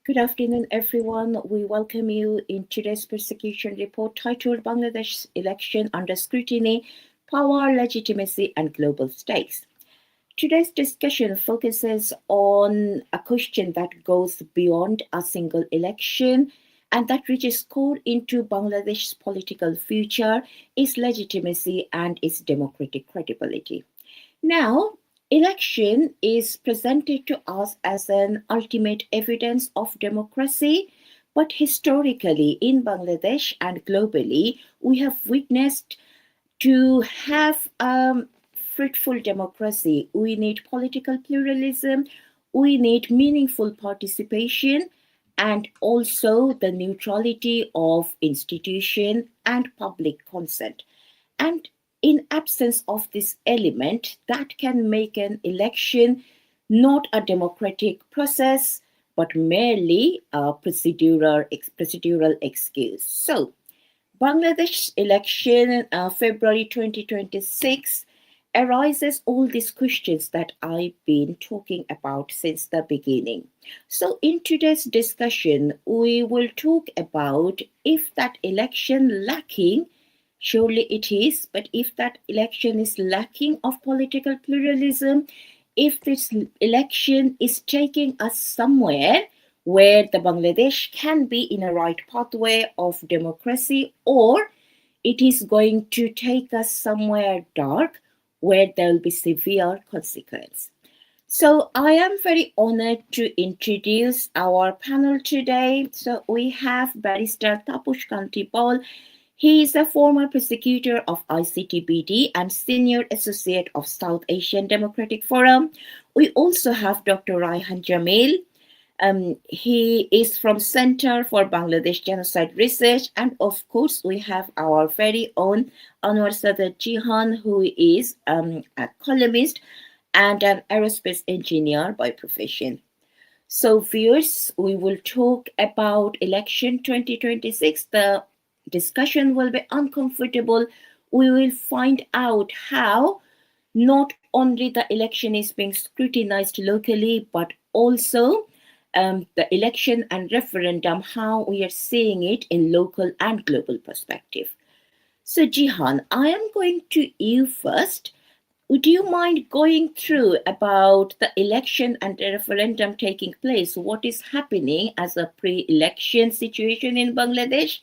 Good afternoon, everyone. We welcome you in today's persecution report titled Bangladesh Election Under Scrutiny, Power, Legitimacy, and Global Stakes. Today's discussion focuses on a question that goes beyond a single election and that reaches core into Bangladesh's political future, its legitimacy, and its democratic credibility. Now, election is presented to us as an ultimate evidence of democracy, but historically in Bangladesh and globally, we have witnessed to have fruitful democracy. We need political pluralism, we need meaningful participation, and also the neutrality of institution and public consent. And in absence of this element, that can make an election not a democratic process, but merely a procedural excuse. So, Bangladesh election February 2026 arises all these questions that I've been talking about since the beginning. So in today's discussion, we will talk about if that election lacking, surely it is, but if that election is lacking of political pluralism, if this election is taking us somewhere where the Bangladesh can be in a right pathway of democracy, or it is going to take us somewhere dark where there will be severe consequence. So I am very honored to introduce our panel today. So we have Barrister Tapas K. Baul. He is a former prosecutor of ICTBD and senior associate of South Asian Democratic Forum. We also have Dr. Raihan Jamil. He is from Center for Bangladesh Genocide Research, and of course, we have our very own Anwar Shadat Jihan, who is a columnist and an aerospace engineer by profession. So, viewers, we will talk about election 2026. The discussion will be uncomfortable. We will find out how not only the election is being scrutinized locally, but also the election and referendum, how we are seeing it in local and global perspective. So, Jihan, I am going to you first. Would you mind going through about the election and the referendum taking place? What is happening as a pre-election situation in Bangladesh,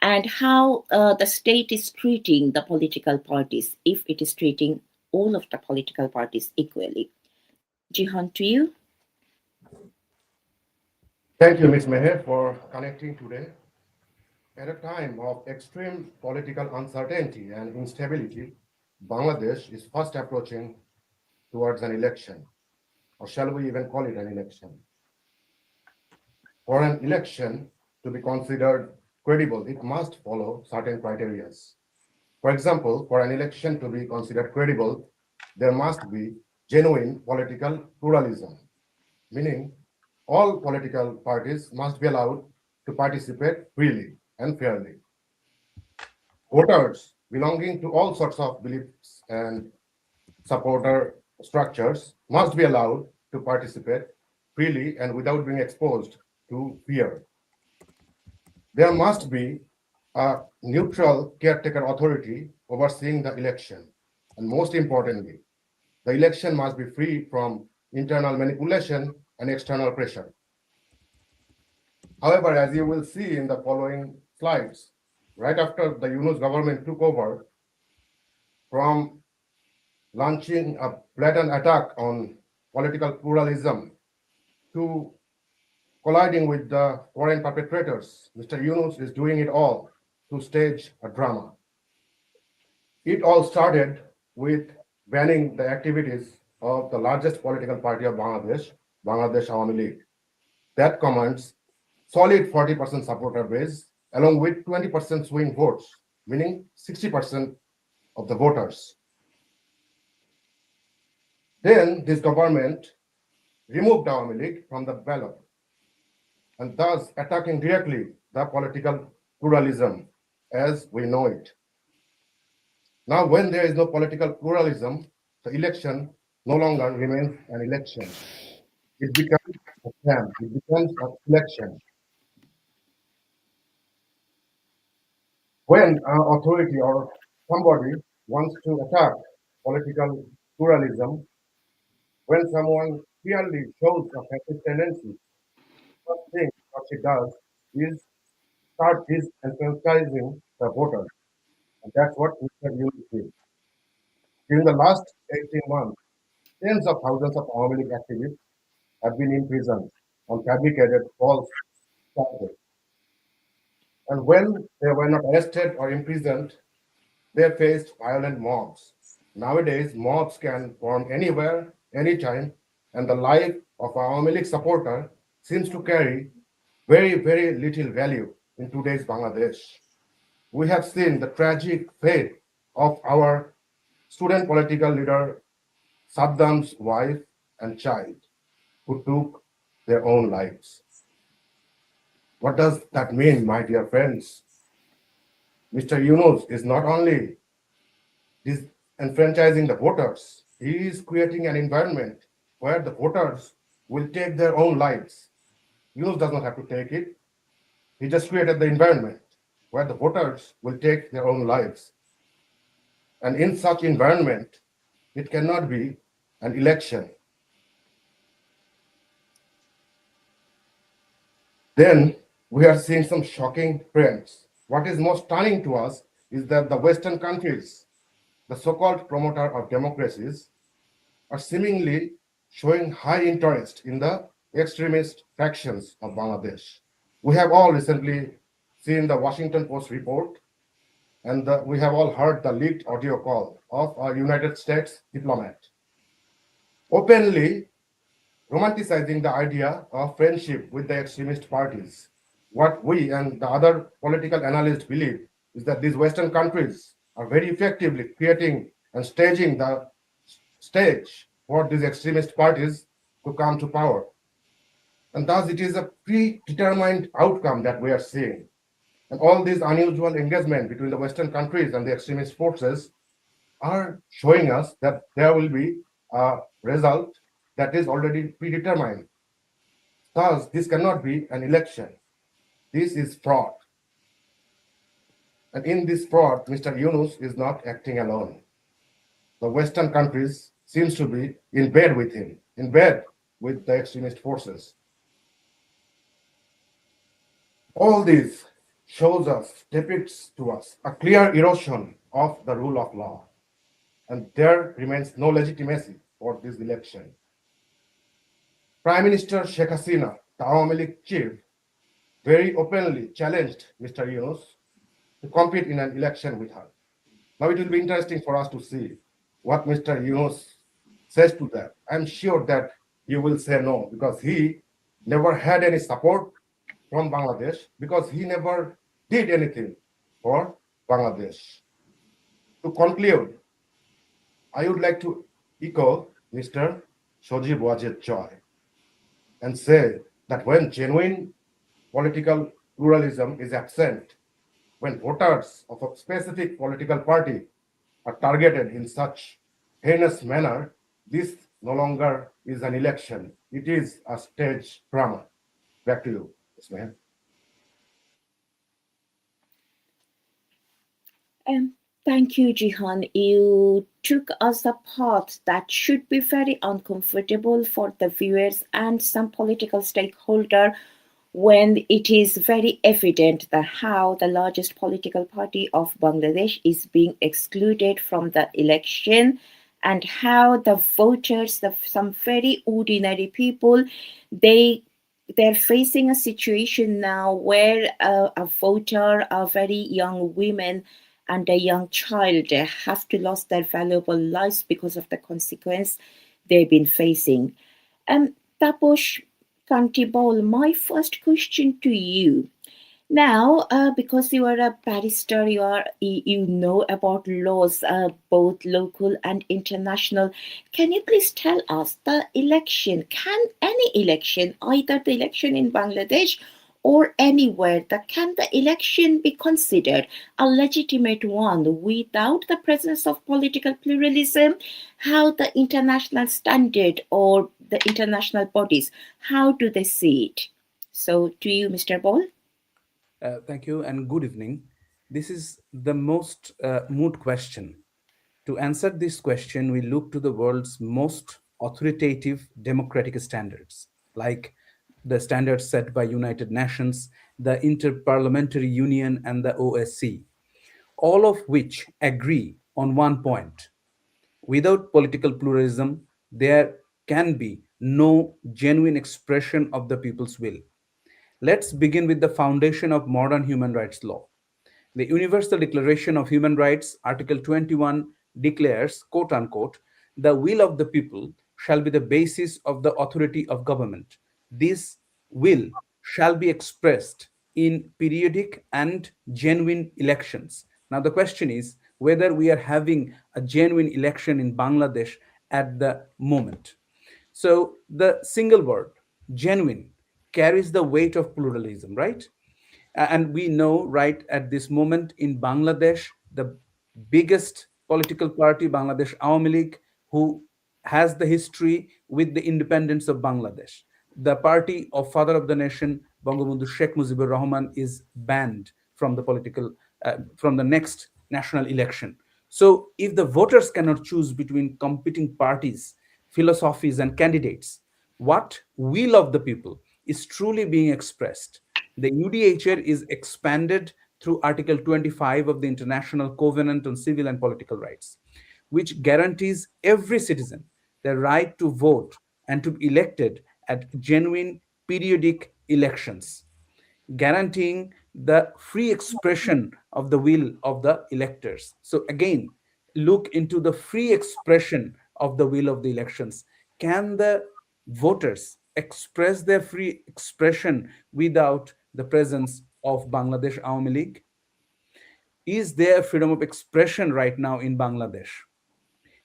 and how the state is treating the political parties, if it is treating all of the political parties equally? Jihan, to you. Thank you, Ms. Meher, for connecting today. At a time of extreme political uncertainty and instability, Bangladesh is fast approaching towards an election, or shall we even call it an election? For an election to be considered credible, it must follow certain criteria. For example, for an election to be considered credible, there must be genuine political pluralism, meaning all political parties must be allowed to participate freely and fairly. Voters belonging to all sorts of beliefs and supporter structures must be allowed to participate freely and without being exposed to fear. There must be a neutral caretaker authority overseeing the election. And most importantly, the election must be free from internal manipulation and external pressure. However, as you will see in the following slides, right after the Yunus government took over, from launching a blatant attack on political pluralism to colliding with the foreign perpetrators, Mr. Yunus is doing it all to stage a drama. It all started with banning the activities of the largest political party of Bangladesh, Bangladesh Awami League. That commands solid 40% supporter base, along with 20% swing votes, meaning 60% of the voters. Then this government removed Awami League from the ballot, and thus attacking directly the political pluralism as we know it. Now, when there is no political pluralism, the election no longer remains an election. it becomes a scam, it becomes a selection. When an authority or somebody wants to attack political pluralism, when someone clearly shows a fascist tendency, first thing what she does is start disenfranchising the voters. And that's what Mr. Yunus did. During the last 18 months, tens of thousands of Awami League activists have been imprisoned on fabricated false charges. And when they were not arrested or imprisoned, they faced violent mobs. Nowadays, mobs can form anywhere, anytime, and the life of a Awami League supporter seems to carry very, very little value in today's Bangladesh. We have seen the tragic fate of our student political leader Saddam's wife and child, who took their own lives. What does that mean, my dear friends? Mr. Yunus is not only disenfranchising the voters, he is creating an environment where the voters will take their own lives. Yunus does not have to take it. He just created the environment where the voters will take their own lives. And in such environment, it cannot be an election. Then we are seeing some shocking trends. What is most stunning to us is that the Western countries, the so-called promoter of democracies, are seemingly showing high interest in the extremist factions of Bangladesh. We have all recently seen the Washington Post report, and we have all heard the leaked audio call of a United States diplomat openly romanticizing the idea of friendship with the extremist parties. What we and the other political analysts believe is that these Western countries are very effectively creating and staging the stage for these extremist parties to come to power. And thus, it is a predetermined outcome that we are seeing. And all these unusual engagement between the Western countries and the extremist forces are showing us that there will be a result that is already predetermined. Thus, this cannot be an election. This is fraud. And in this fraud, Mr. Yunus is not acting alone. The Western countries seems to be in bed with him, in bed with the extremist forces. All this shows us, depicts to us a clear erosion of the rule of law. And there remains no legitimacy for this election. Prime Minister Sheikh Hasina, the Awami League chief, very openly challenged Mr. Yunus to compete in an election with her. Now it will be interesting for us to see what Mr. Yunus says to that. I'm sure that he will say no because he never had any support from Bangladesh because he never did anything for Bangladesh. To conclude, I would like to echo Mr. Sojib Wajid Choi and say that when genuine political pluralism is absent, when voters of a specific political party are targeted in such heinous manner, this no longer is an election. It is a stage drama. Back to you, Ismail. Um, Thank you, Jihan. You took us a path that should be very uncomfortable for the viewers and some political stakeholder when it is very evident that how the largest political party of Bangladesh is being excluded from the election and how the voters, some very ordinary people, they they're facing a situation now where a voter, a very young women and a young child have to lose their valuable lives because of the consequence they've been facing. Taposh Kantibol, my first question to you. Now, because you are a barrister, you know about laws, both local and international. Can you please tell us the election? Can any election, either the election in Bangladesh or anywhere, that can the election be considered a legitimate one without the presence of political pluralism? How the international standard or the international bodies, how do they see it? So to you, Mr. Ball. Thank you and good evening. This is the most moot question. To answer this question, we look to the world's most authoritative democratic standards, like the standards set by United Nations, the Interparliamentary Union, and the OSCE, all of which agree on one point. Without political pluralism, there can be no genuine expression of the people's will. Let's begin with the foundation of modern human rights law. The Universal Declaration of Human Rights, Article 21, declares, quote unquote, the will of the people shall be the basis of the authority of government. This will shall be expressed in periodic and genuine elections. Now, the question is whether we are having a genuine election in Bangladesh at the moment. So, the single word, genuine, carries the weight of pluralism, right? And we know right at this moment in Bangladesh, the biggest political party, Bangladesh Awami League, who has the history with the independence of Bangladesh. The party of father of the nation, Bangabandhu Sheikh Mujibur Rahman, is banned from the from the next national election. So if the voters cannot choose between competing parties, philosophies, and candidates, what will of the people is truly being expressed. The UDHR is expanded through Article 25 of the International Covenant on Civil and Political Rights, which guarantees every citizen the right to vote and to be elected at genuine periodic elections, guaranteeing the free expression of the will of the electors. So, again, look into the free expression of the will of the elections. Can the voters express their free expression without the presence of Bangladesh Awami League? Is there freedom of expression right now in Bangladesh?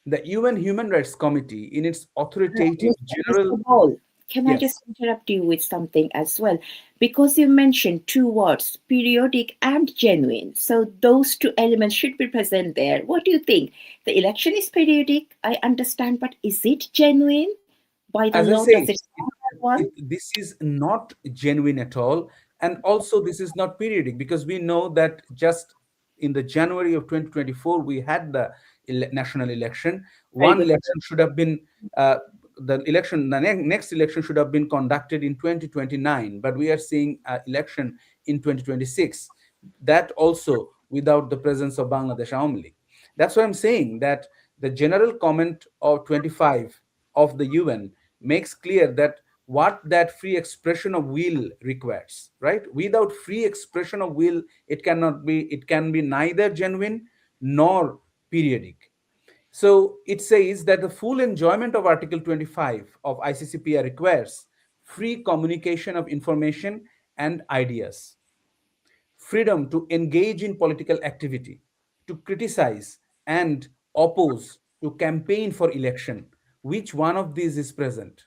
The UN Human Rights Committee, in its authoritative Mr. general, Ball, can I yes, just interrupt you with something as well? Because you mentioned two words, periodic and genuine. So those two elements should be present there. What do you think? The election is periodic, I understand, but is it genuine? By the as I law, does said, it it, stand that one? this is not genuine at all. And also, this is not periodic because we know that just in the January of 2024, we had the national election. Very One good. election should have been, next election should have been conducted in 2029, but we are seeing an election in 2026. That also without the presence of Bangladesh only. That's why I'm saying that the general comment of 25 of the UN makes clear that what that free expression of will requires, right? Without free expression of will, it can be neither genuine nor periodic. So it says that the full enjoyment of Article 25 of ICCPR requires free communication of information and ideas, freedom to engage in political activity, to criticize and oppose, to campaign for election. Which one of these is present?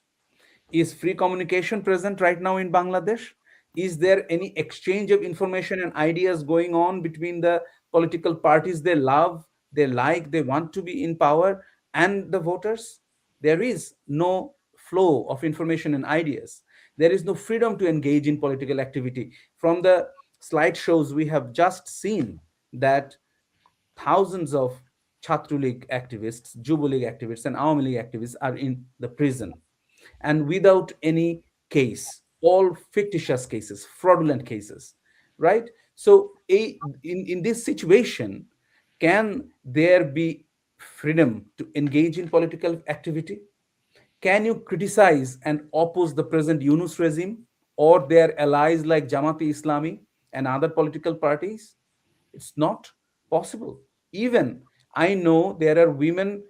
Is free communication present right now in Bangladesh? Is there any exchange of information and ideas going on between the political parties they love, they like, they want to be in power, and the voters? There is no flow of information and ideas. There is no freedom to engage in political activity. From the slideshows, we have just seen that thousands of Chhatru League activists, Jubo League activists, and Awami League activists are in the prison and without any case, all fictitious cases, fraudulent cases, right? So, in this situation, can there be freedom to engage in political activity? Can you criticize and oppose the present Yunus regime or their allies like Jamati Islami and other political parties? It's not possible. Even I know there are women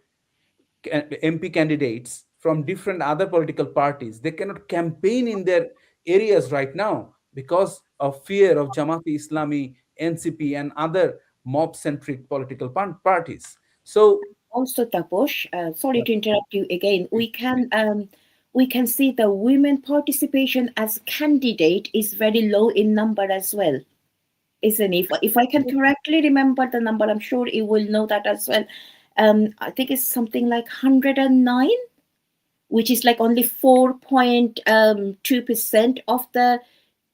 MP candidates from different other political parties. They cannot campaign in their areas right now because of fear of Jamati Islami, NCP, and other mob centric political parties. So, Also, Taposh, sorry uh, to interrupt you again. We can we can see the women participation as candidate is very low in number as well, isn't it? If I can correctly remember the number, I'm sure you will know that as well. I think it's something like 109, which is like only 4.2% of the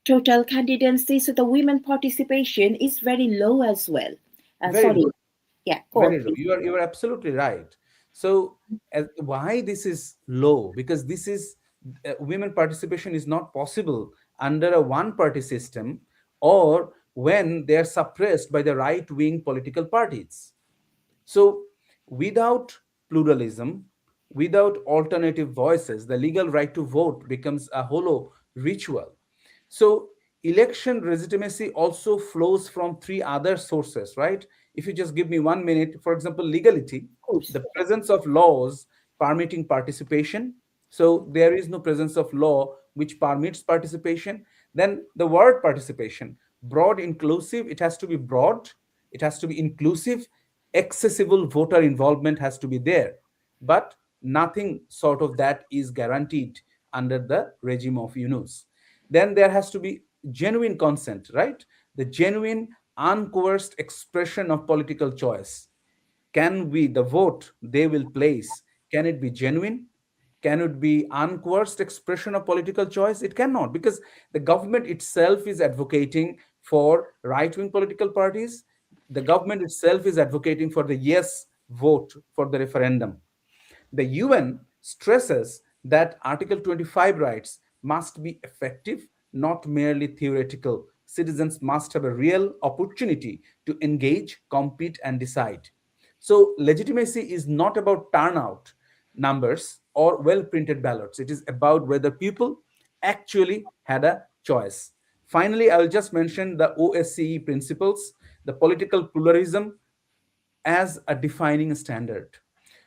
total candidacy. So the women participation is very low as well. Very Sorry, low. yeah, go on, Very low. please. You are absolutely right. So, why this is low? Because this is women participation is not possible under a one-party system, or when they are suppressed by the right-wing political parties. So, without pluralism, without alternative voices, the legal right to vote becomes a hollow ritual. So, election legitimacy also flows from three other sources, right? If you just give me 1 minute, for example, legality, Of course. the presence of laws permitting participation. So, there is no presence of law which permits participation. Then, the word participation, broad, inclusive, it has to be broad, it has to be inclusive, accessible voter involvement has to be there, but nothing sort of that is guaranteed under the regime of Yunus. Then there has to be genuine consent, right? The genuine uncoerced expression of political choice. Can we, the vote they will place, can it be genuine? Can it be uncoerced expression of political choice? It cannot, because the government itself is advocating for right-wing political parties. The government itself is advocating for the yes vote for the referendum. The UN stresses that Article 25 rights must be effective, not merely theoretical. Citizens must have a real opportunity to engage, compete, and decide. So, legitimacy is not about turnout numbers or well printed ballots. It is about whether people actually had a choice. Finally, I will just mention the OSCE principles, the political pluralism as a defining standard.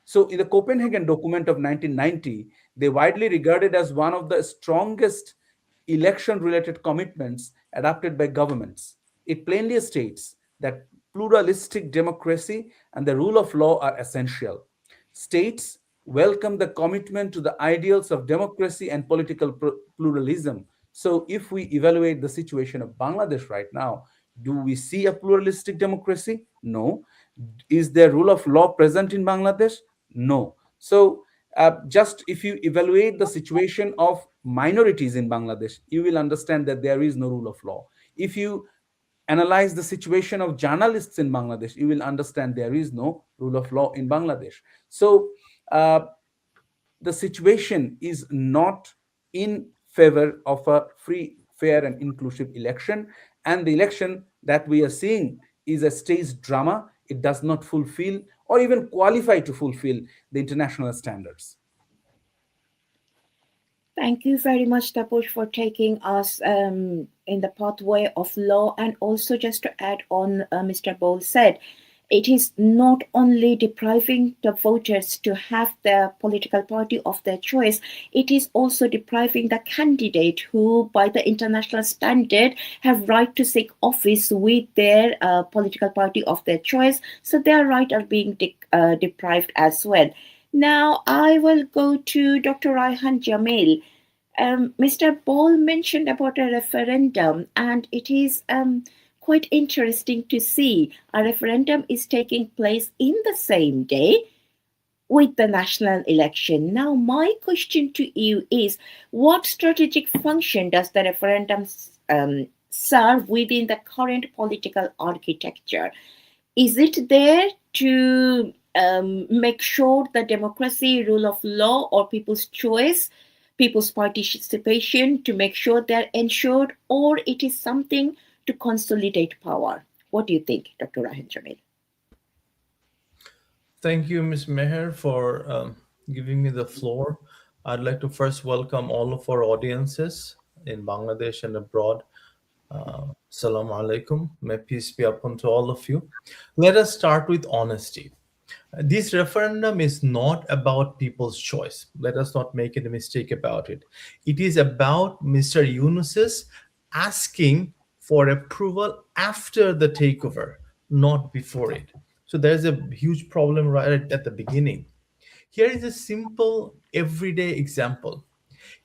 So, in the Copenhagen document of 1990, they widely regarded as one of the strongest election related commitments adopted by governments. It plainly states that pluralistic democracy and the rule of law are essential. States welcome the commitment to the ideals of democracy and political pluralism. So, if we evaluate the situation of Bangladesh right now, do we see a pluralistic democracy? No. Is there rule of law present in Bangladesh? No. So, just if you evaluate the situation of minorities in Bangladesh, you will understand that there is no rule of law. If you analyze the situation of journalists in Bangladesh, you will understand there is no rule of law in Bangladesh. So, uh, the situation is not in favor of a free, fair, and inclusive election. And the election that we are seeing is a staged drama. It does not fulfill or even qualify to fulfill the international standards. Thank you very much, Tapush, for taking us in the pathway of law. And also, just to add on, Mr. Baul said, it is not only depriving the voters to have the political party of their choice, it is also depriving the candidate who, by the international standard, have right to seek office with their political party of their choice. So their rights are being deprived as well. Now, I will go to Dr. Raihan Jamil. Mr. Ball mentioned about a referendum, and it is quite interesting to see a referendum is taking place in the same day with the national election. Now, my question to you is, what strategic function does the referendum serve within the current political architecture? Is it there to make sure the democracy, rule of law, or people's choice, people's participation, to make sure they're ensured, or it is something to consolidate power? What do you think, Dr. Raihan Jamil? Thank you, Ms. Meher, for giving me the floor. I'd like to first welcome all of our audiences in Bangladesh and abroad. Assalamu alaikum. May peace be upon to all of you. Let us start with honesty. This referendum is not about people's choice. Let us not make any mistake about it. It is about Mr. Yunus's asking for approval after the takeover, not before it. So there's a huge problem right at the beginning. Here is a simple everyday example.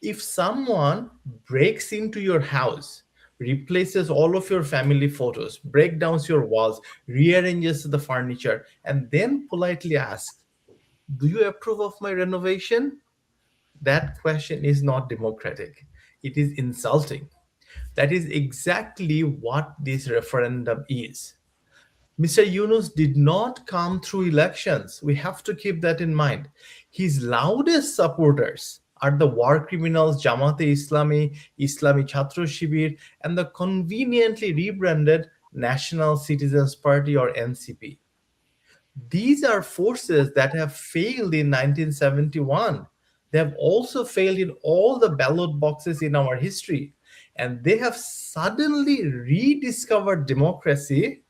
If someone breaks into your house, replaces all of your family photos, break down your walls, rearranges the furniture, and then politely asks, "Do you approve of my renovation?" That question is not democratic. It is insulting. That is exactly what this referendum is. Mr. Yunus did not come through elections. We have to keep that in mind. His loudest supporters are the war criminals Jamaate Islami, Islami Chhatra Shibir, and the conveniently rebranded National Citizens Party or NCP. These are forces that have failed in 1971. They have also failed in all the ballot boxes in our history. And they have suddenly rediscovered democracy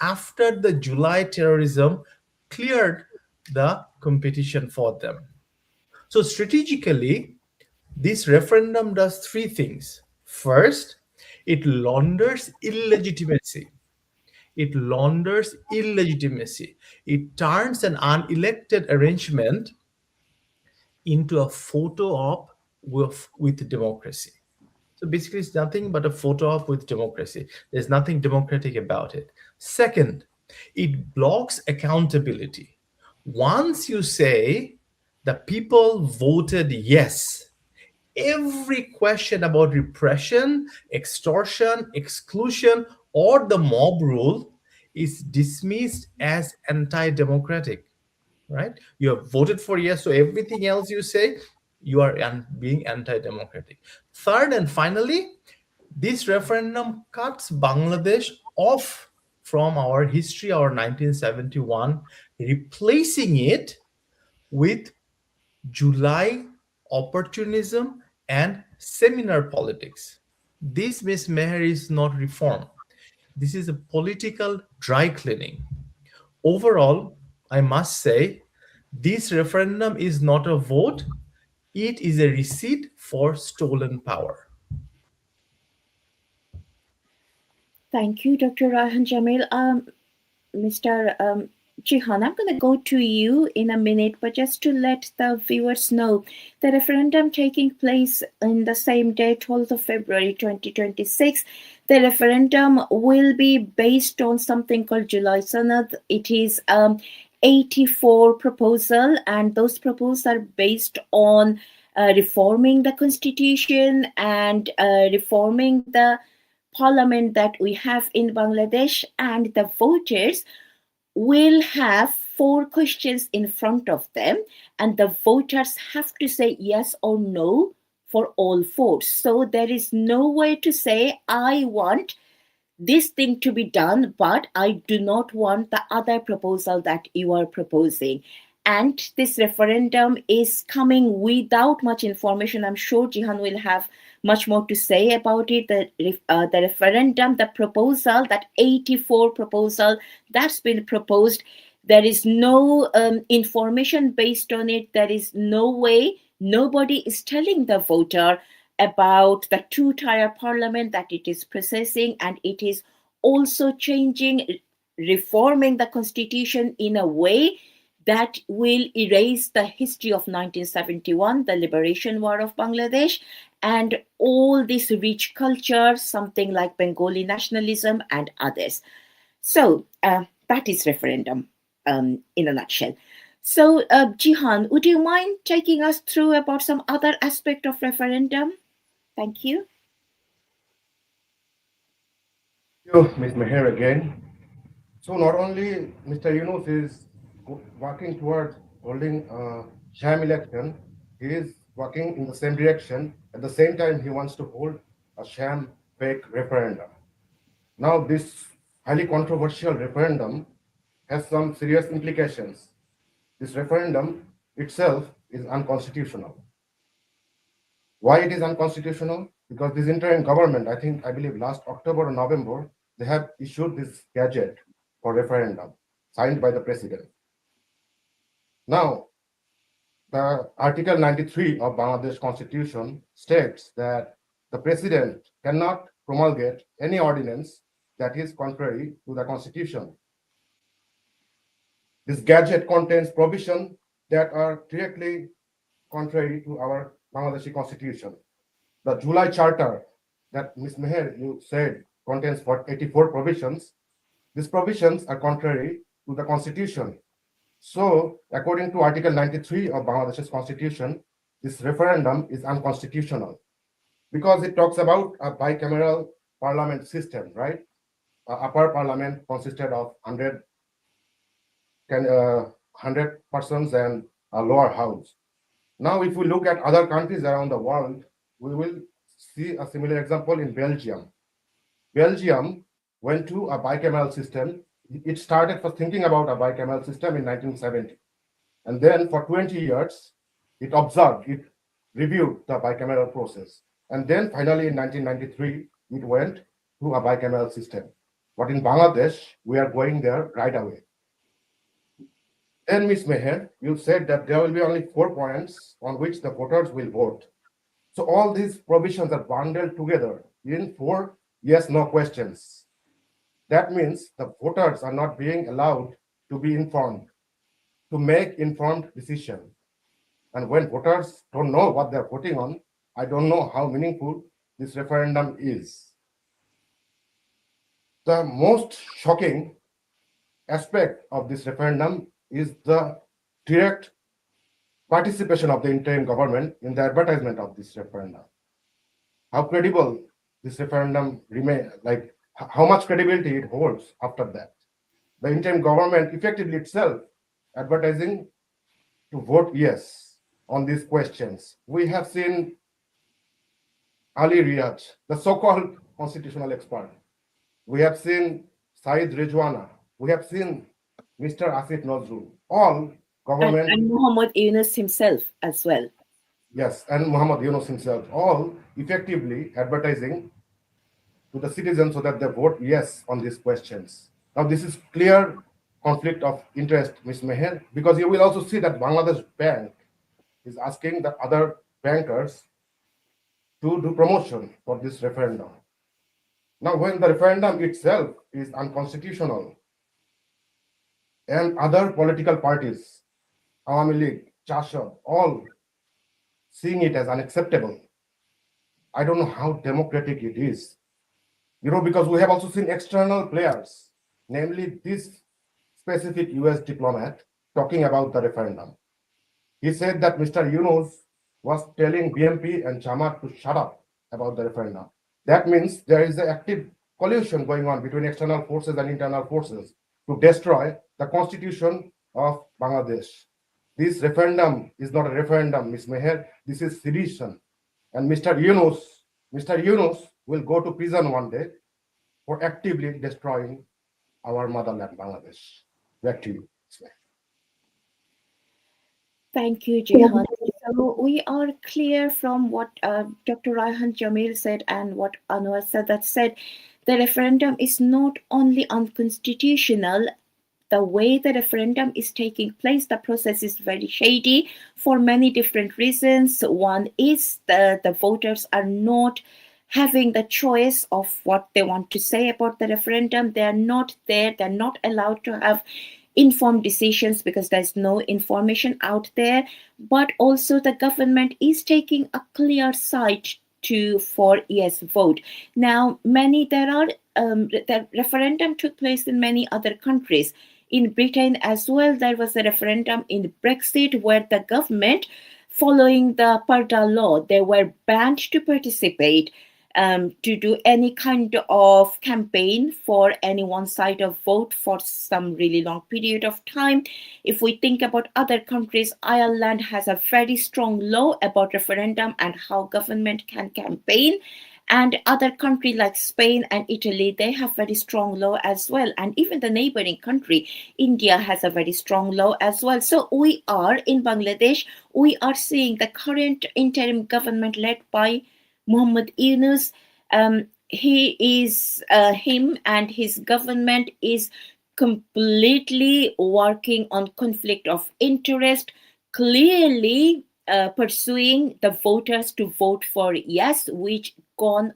after the July terrorism cleared the competition for them. So, strategically, this referendum does three things. First, it launders illegitimacy. It launders illegitimacy. It turns an unelected arrangement into a photo op with democracy. So basically, it's nothing but a photo op with democracy. There's nothing democratic about it. Second, it blocks accountability. Once you say the people voted yes, every question about repression, extortion, exclusion, or the mob rule is dismissed as anti democratic, right? You have voted for yes, so everything else you say, you are being anti democratic. Third and finally, this referendum cuts Bangladesh off from our history, our 1971, replacing it with July opportunism and seminar politics. This, Ms. Meher, is not reform. This is a political dry cleaning. Overall, I must say, this referendum is not a vote, it is a receipt for stolen power. Thank you, Dr. Raihan Jamil. Mr. Jihan, I'm going to go to you in a minute, but just to let the viewers know, the referendum taking place in the same day, 12th of February 2026, the referendum will be based on something called July Sanad. It is 84 proposal, and those proposals are based on reforming the constitution and reforming the parliament that we have in Bangladesh, and the voters will have four questions in front of them, and the voters have to say yes or no for all four. So there is no way to say, I want this thing to be done, but I do not want the other proposal that you are proposing. And this referendum is coming without much information. I'm sure Jihan will have much more to say about it. The referendum, the proposal, that 84 proposal that's been proposed, there is no information based on it. There is no way, nobody is telling the voter about the two-tier parliament that it is processing, and it is also changing, reforming the constitution in a way that will erase the history of 1971, the liberation war of Bangladesh, and all this rich culture, something like Bengali nationalism and others. So that is referendum in a nutshell. So Jihan, would you mind taking us through about some other aspect of referendum? Thank you. Thank you, Ms. Meher again. So not only Mr. Yunus is working towards holding a sham election, he is working in the same direction. At the same time, he wants to hold a sham fake referendum. Now, this highly controversial referendum has some serious implications. This referendum itself is unconstitutional. Why it is unconstitutional? Because this interim government, I believe last October or November, they have issued this gadget for referendum signed by the president. Now, the Article 93 of Bangladesh Constitution states that the president cannot promulgate any ordinance that is contrary to the Constitution. This gadget contains provisions that are directly contrary to our Bangladeshi Constitution. The July Charter that Ms. Meher, you said, contains 84 provisions. These provisions are contrary to the Constitution. So, according to Article 93 of Bangladesh's Constitution, this referendum is unconstitutional because it talks about a bicameral parliament system, right? Upper parliament consisted of 100 persons and a lower house. Now, if we look at other countries around the world, we will see a similar example in Belgium. Belgium went to a bicameral system. It started for thinking about a bicameral system in 1970. And then for 20 years, it observed, it reviewed the bicameral process. And then finally in 1993, it went to a bicameral system. But in Bangladesh, we are going there right away. Then, Ms. Meher, you said that there will be only 4 points on which the voters will vote. So all these provisions are bundled together in 4 yes-no questions. That means the voters are not being allowed to be informed, to make informed decisions. And when voters don't know what they're voting on, I don't know how meaningful this referendum is. The most shocking aspect of this referendum is the direct participation of the interim government in the advertisement of this referendum. How credible this referendum remains, like how much credibility it holds after that. The interim government effectively itself advertising to vote yes on these questions. We have seen Ali Riyaj, the so-called constitutional expert. We have seen Saeed Rejwana. We have seen Mr. Asif Nazrul. All government... And Muhammad Yunus himself as well. Yes, and Muhammad Yunus himself, all effectively advertising to the citizens so that they vote yes on these questions. Now, this is clear conflict of interest, Ms. Meher, because you will also see that Bangladesh Bank is asking the other bankers to do promotion for this referendum. Now, when the referendum itself is unconstitutional and other political parties, Awami League, Chashad, all seeing it as unacceptable, I don't know how democratic it is. Because we have also seen external players, namely this specific US diplomat talking about the referendum. He said that Mr. Yunus was telling BMP and Jamaat to shut up about the referendum. That means there is an active collusion going on between external forces and internal forces to destroy the constitution of Bangladesh. This referendum is not a referendum, Ms. Meher. This is sedition. And Mr. Yunus will go to prison one day for actively destroying our motherland, Bangladesh. Back to you, Ms. Meher. Thank you, Jihan. So we are clear from what Dr. Raihan Jamil said and what Anwar Shadat said. The referendum is not only unconstitutional, the way the referendum is taking place, the process is very shady for many different reasons. One is the voters are not having the choice of what they want to say about the referendum. They are not there. They're not allowed to have informed decisions because there's no information out there. But also the government is taking a clear side for yes vote. Now, the referendum took place in many other countries. In Britain as well, there was a referendum in Brexit where the government, following the Parda law, they were banned to participate, to do any kind of campaign for any one side of vote for some really long period of time. If we think about other countries, Ireland has a very strong law about referendum and how government can campaign. And other countries like Spain and Italy, they have very strong law as well. And even the neighboring country, India, has a very strong law as well. So we are in Bangladesh, we are seeing the current interim government led by Muhammad Yunus. Him and his government is completely working on conflict of interest, clearly pursuing the voters to vote for yes, which gone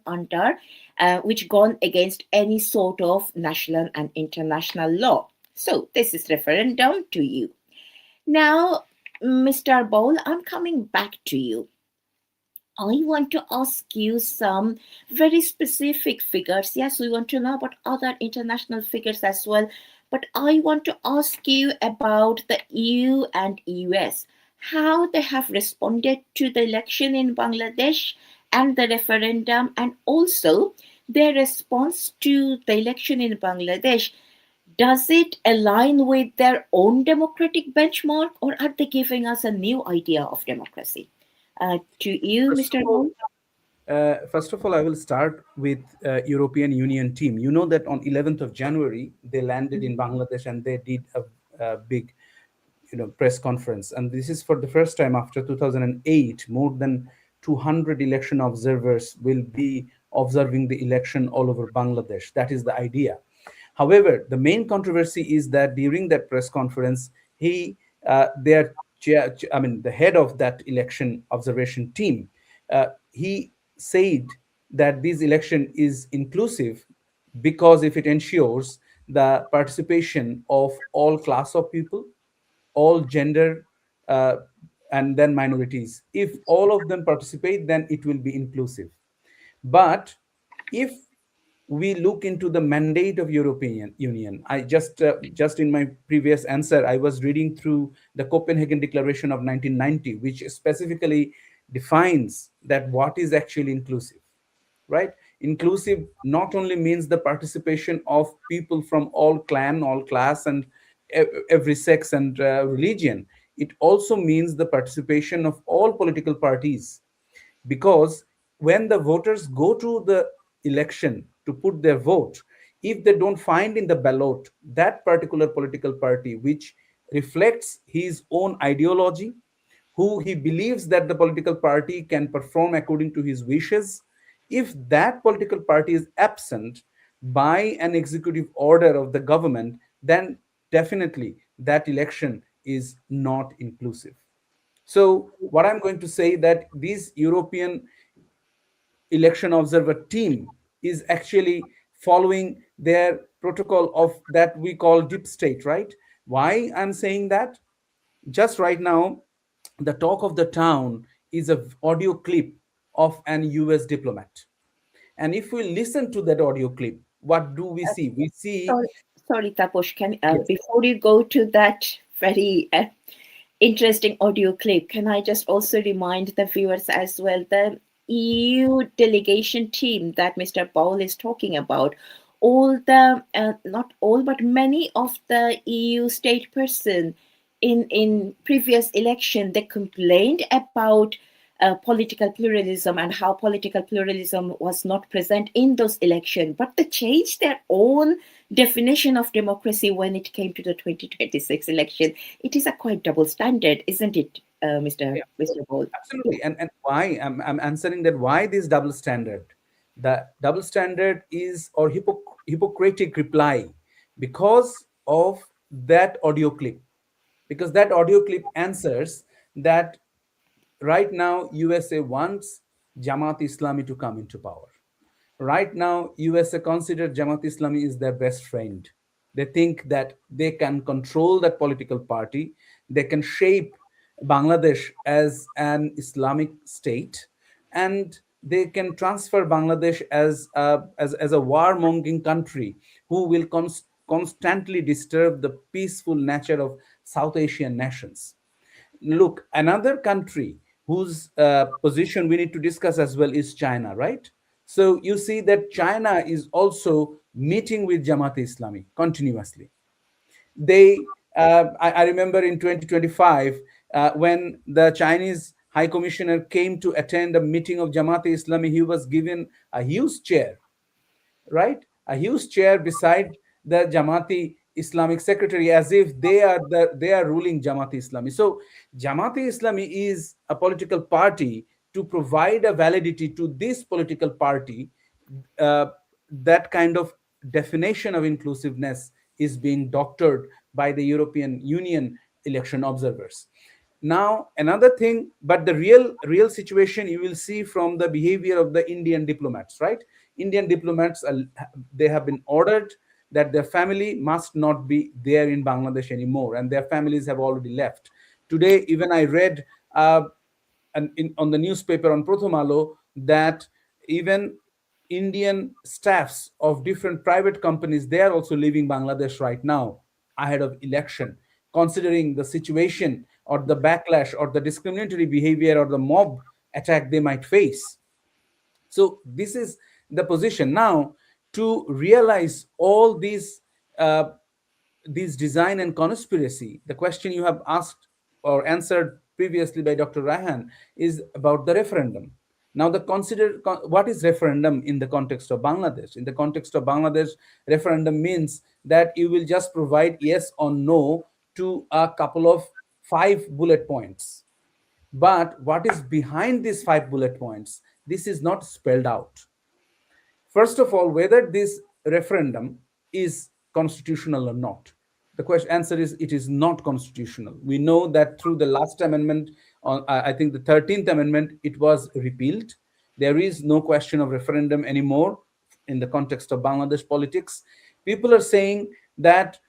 against any sort of national and international law. So this is referendum to you. Now, Mr. Baul, I'm coming back to you. I want to ask you some very specific figures. Yes, we want to know about other international figures as well, but I want to ask you about the EU and US, how they have responded to the election in Bangladesh and the referendum, and also their response to the election in Bangladesh. Does it align with their own democratic benchmark, or are they giving us a new idea of democracy? To you, First of Mr. all, Ball. I will start with European Union team. You know that on 11th of January they landed in Bangladesh and they did a big, press conference. And this is for the first time after 2008. More than 200 election observers will be observing the election all over Bangladesh. That is the idea. However, the main controversy is that during that press conference, their the head of that election observation team, he said that this election is inclusive because if it ensures the participation of all class of people, all gender, uh, and then minorities. If all of them participate, then it will be inclusive. But if we look into the mandate of European Union, I just in my previous answer, I was reading through the Copenhagen Declaration of 1990, which specifically defines that what is actually inclusive, right? Inclusive not only means the participation of people from all clan, all class, and every sex and religion. It also means the participation of all political parties, because when the voters go to the election to put their vote, if they don't find in the ballot that particular political party which reflects his own ideology, who he believes that the political party can perform according to his wishes, if that political party is absent by an executive order of the government, then definitely that election is not inclusive. So what I'm going to say that this European election observer team is actually following their protocol of that we call deep state, right? Why I'm saying that? Just right now, the talk of the town is a audio clip of an US diplomat. And if we listen to that audio clip, what do we Uh, see? We see, sorry, sorry, Taposh. Can yes, before you go to that very interesting audio clip, can I just also remind the viewers as well the EU delegation team that Mr. Baul is talking about? All the not all, but many of the EU state person in previous election they complained about political pluralism and how political pluralism was not present in those elections, but they changed their own definition of democracy when it came to the 2026 election. It is a quite double standard, isn't it, Mr. Ball? absolutely. And why I'm answering that, why this double standard? The double standard is or hypocritic reply because of that audio clip. Because that audio clip answers that right now USA wants Jamaat Islami to come into power. Right now, USA consider Jamaat Islami is their best friend. They think that they can control that political party. They can shape Bangladesh as an Islamic state, and they can transfer Bangladesh as a warmongering country who will constantly disturb the peaceful nature of South Asian nations. Look, another country whose position we need to discuss as well is China, right? So you see that China is also meeting with Jamaat Islami continuously. I remember in 2025 when the Chinese High Commissioner came to attend a meeting of Jamaat Islami, he was given a huge chair, right? A huge chair beside the Jamati Islamic secretary, as if they are ruling Jamati Islami. So Jamati Islami is a political party. To provide a validity to this political party, uh, that kind of definition of inclusiveness is being doctored by the European Union election observers. Now another thing, but the real situation you will see from the behavior of the Indian diplomats, right? Indian diplomats are, they have been ordered that their family must not be there in Bangladesh anymore, and their families have already left. Today, even I read on the newspaper on Prothom Alo that even Indian staffs of different private companies, they are also leaving Bangladesh right now ahead of election, considering the situation or the backlash or the discriminatory behavior or the mob attack they might face. So this is the position now. To realize all these design and conspiracy, the question you have asked or answered previously by Dr. Raihan is about the referendum. Now, what is referendum in the context of Bangladesh? In the context of Bangladesh, referendum means that you will just provide yes or no to a couple of 5 bullet points. But what is behind these 5 bullet points? This is not spelled out. First of all, whether this referendum is constitutional or not. The question answer is it is not constitutional. We know that through the last amendment, on I think the 13th amendment, it was repealed. There is no question of referendum anymore in the context of Bangladesh politics. People are saying that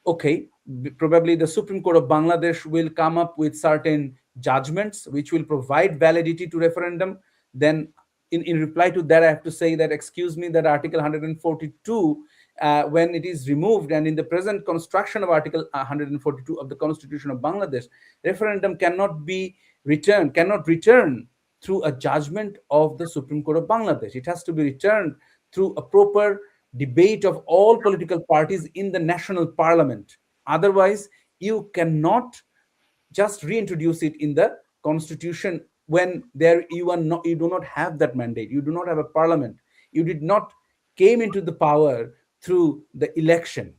okay, probably the Supreme Court of Bangladesh will come up with certain judgments which will provide validity to referendum. Then in reply to that, I have to say that, excuse me, that Article 142, when it is removed, and in the present construction of Article 142 of the Constitution of Bangladesh, referendum cannot return through a judgment of the Supreme Court of Bangladesh. It has to be returned through a proper debate of all political parties in the national parliament. Otherwise, you cannot just reintroduce it in the constitution when you do not have that mandate. You do not have a parliament. You did not came into the power through the election,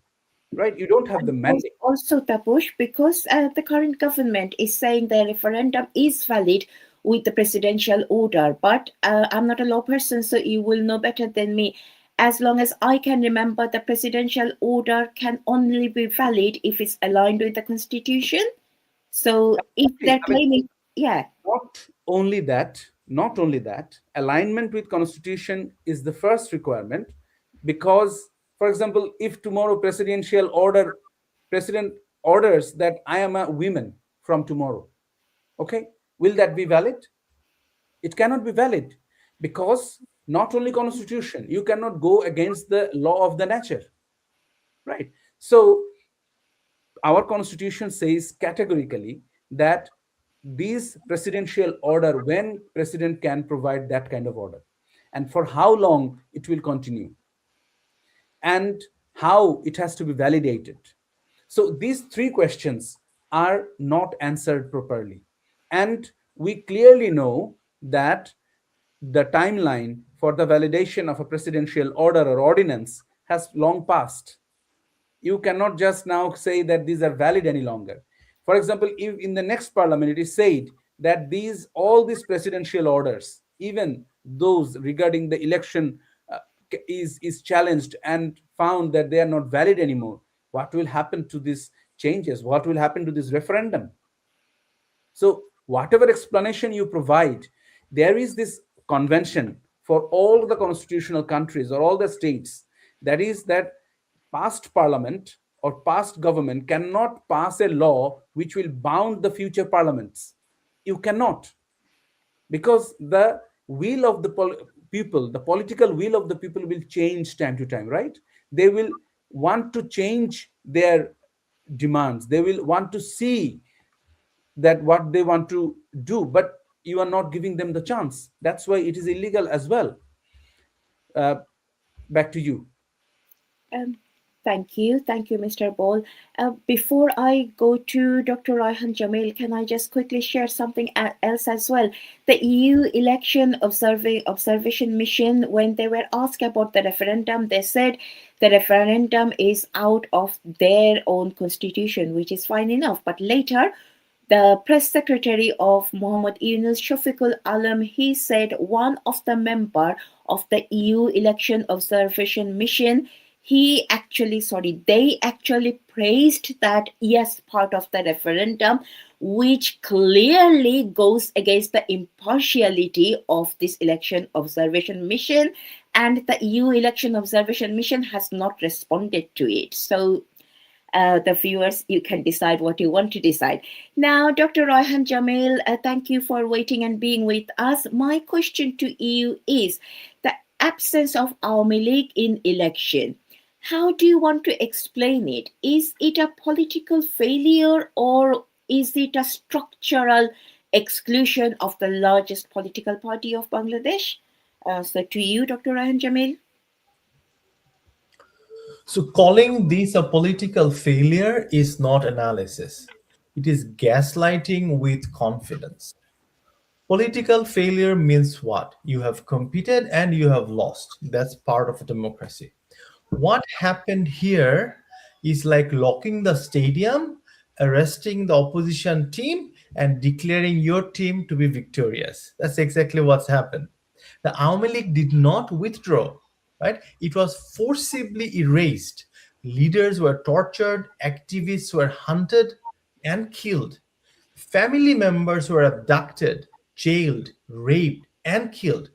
right? You don't have the mandate. Also, Taposh, because the current government is saying the referendum is valid with the presidential order, but I'm not a law person, so you will know better than me. As long as I can remember, the presidential order can only be valid if it's aligned with the constitution. So if they're claiming, yeah. Not only that, alignment with constitution is the first requirement, because, for example, if tomorrow president orders that I am a woman from tomorrow, okay, will that be valid? It cannot be valid, because not only constitution, you cannot go against the law of the nature, right? So our constitution says categorically that this presidential order, when president can provide that kind of order, and for how long it will continue, and how it has to be validated. So these 3 questions are not answered properly, and we clearly know that the timeline for the validation of a presidential order or ordinance has long passed. You cannot just now say that these are valid any longer. For example, if in the next parliament it is said that all these presidential orders, even those regarding the election, is challenged and found that they are not valid anymore, what will happen to these changes? What will happen to this referendum? So whatever explanation you provide, there is this convention for all the constitutional countries or all the states, that is that past parliament or past government cannot pass a law which will bound the future parliaments. You cannot, because the will of the people, the political will of the people will change time to time, right? They will want to change their demands. They will want to see that what they want to do, but you are not giving them the chance. That's why it is illegal as well. Back to you. Thank you, Mr. Baul. Before I go to Dr. Raihan Jamil, can I just quickly share something else as well? The EU election observation mission, when they were asked about the referendum, they said the referendum is out of their own constitution, which is fine enough. But later, the press secretary of Muhammad Yunus, Shafiqul Alam, he said one of the member of the EU election observation mission, they actually praised that yes part of the referendum, which clearly goes against the impartiality of this election observation mission, and the EU election observation mission has not responded to it. So The viewers, you can decide what you want to decide. Now, Dr. Raihan Jamil, thank you for waiting and being with us. My question to you is the absence of Awami League in election. How do you want to explain it? Is it a political failure or is it a structural exclusion of the largest political party of Bangladesh? So to you, Dr. Raihan Jamil. So, calling this a political failure is not analysis, it is gaslighting with confidence. Political failure means what? You have competed and you have lost. That's part of a democracy. What happened here is like locking the stadium, arresting the opposition team, and declaring your team to be victorious. That's exactly what's happened. The Awami League did not withdraw, right? It was forcibly erased. Leaders were tortured, activists were hunted and killed. Family members were abducted, jailed, raped, and killed.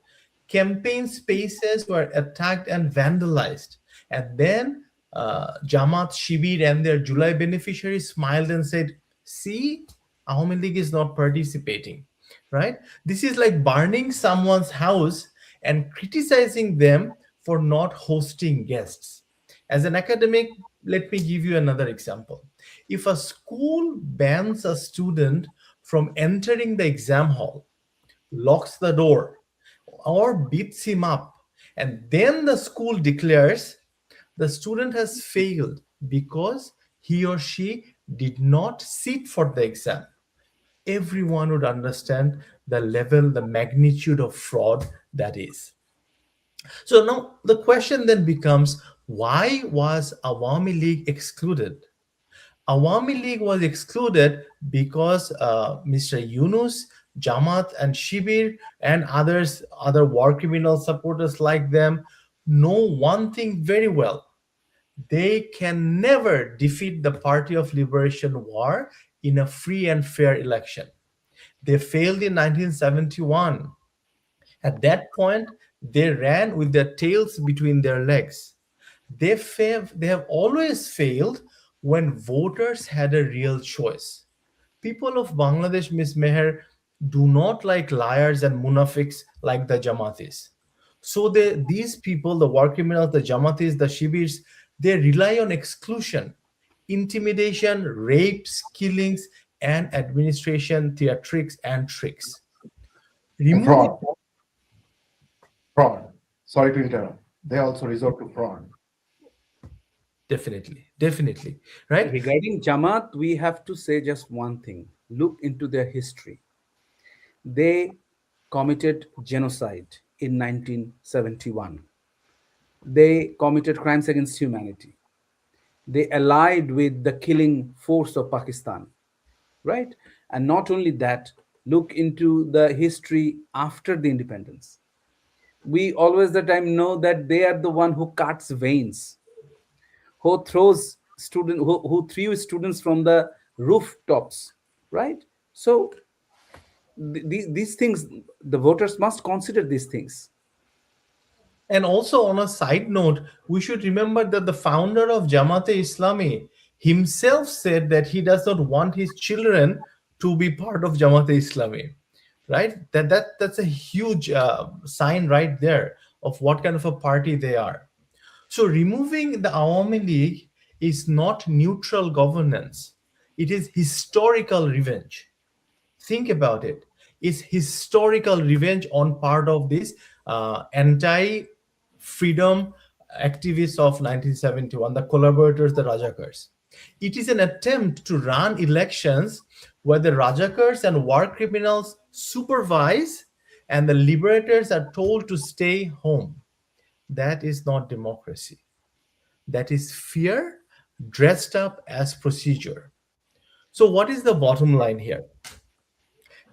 Campaign spaces were attacked and vandalized. And then Jamaat, Shibir, and their July beneficiaries smiled and said, "See, Awami League is not participating." Right? This is like burning someone's house and criticizing them for not hosting guests. As an academic, let me give you another example. If a school bans a student from entering the exam hall, locks the door, or beats him up, and then the school declares the student has failed because he or she did not sit for the exam, everyone would understand the level, the magnitude of fraud that is. So now the question then becomes, why was Awami League excluded? Awami League was excluded because Mr. Yunus, Jamaat, and Shibir, and other war criminal supporters like them, know one thing very well. They can never defeat the Party of Liberation War in a free and fair election. They failed in 1971. At that point, they ran with their tails between their legs. They have always failed when voters had a real choice. People of Bangladesh, Ms. Meher, do not like liars and munafiks like the Jamatis. So these people, the war criminals, the Jamatis, the Shibirs, they rely on exclusion, intimidation, rapes, killings, and administration theatrics and tricks. And Removing fraud. Sorry to interrupt. They also resort to fraud. definitely, right? Regarding Jamaat, we have to say just one thing: look into their history. They committed genocide in 1971. They committed crimes against humanity. They allied with the killing force of Pakistan, right? And not only that, look into the history after the independence. We always the time know that they are the one who cuts veins, who threw students from the rooftops, right? So these things, the voters must consider these things. And also, on a side note, we should remember that the founder of Jamaat-e Islami himself said that he does not want his children to be part of Jamaat-e Islami, right? That's a huge sign right there of what kind of a party they are. So, removing the Awami League is not neutral governance; it is historical revenge. Think about it. Is historical revenge on part of this anti-freedom activists of 1971, the collaborators, the Rajakars. It is an attempt to run elections where the Rajakars and war criminals supervise and the liberators are told to stay home. That is not democracy. That is fear dressed up as procedure. So, what is the bottom line here?